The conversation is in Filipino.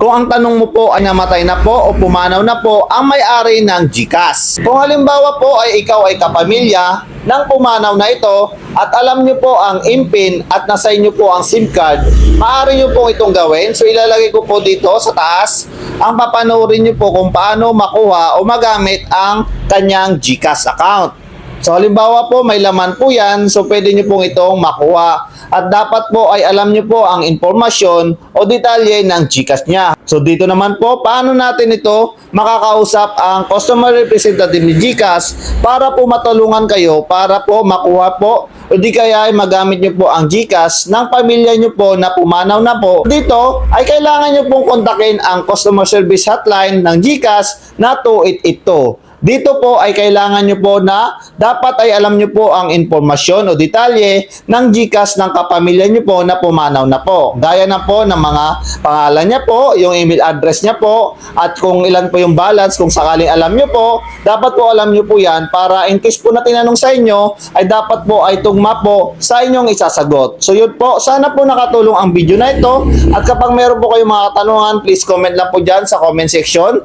kung ang tanong mo po ay namatay na po o pumanaw na po ang may-ari ng GCash. Kung halimbawa po ay ikaw ay kapamilya ng pumanaw na ito at alam nyo po ang IMPIN at nasa inyo po ang SIM card, maaari nyo po itong gawin. So ilalagay ko po dito sa taas ang papanoorin nyo po kung paano makuha o magamit ang kanyang GCash account. So halimbawa po may laman po yan, so pwede nyo pong itong makuha. At dapat po ay alam nyo po ang impormasyon o detalye ng GCash niya. So dito naman po, paano natin ito makakausap ang customer representative ni GCash para po matulungan kayo para po makuha po o di kaya ay magamit nyo po ang GCash ng pamilya nyo po na pumanaw na po. Dito ay kailangan nyo pong kontakin ang customer service hotline ng GCash na 2882. Dito po ay kailangan nyo po na dapat ay alam nyo po ang impormasyon o detalye ng GCash ng kapamilya nyo po na pumanaw na po. Gaya na po ng mga pangalan niya po, yung email address niya po, at kung ilan po yung balance, kung sakaling alam nyo po, dapat po alam nyo po yan para in case po na tinanong sa inyo, ay dapat po ay tugma po sa inyong isasagot. So yun po, sana po nakatulong ang video na ito at kapag meron po kayong mga katanungan, please comment lang po dyan sa comment section.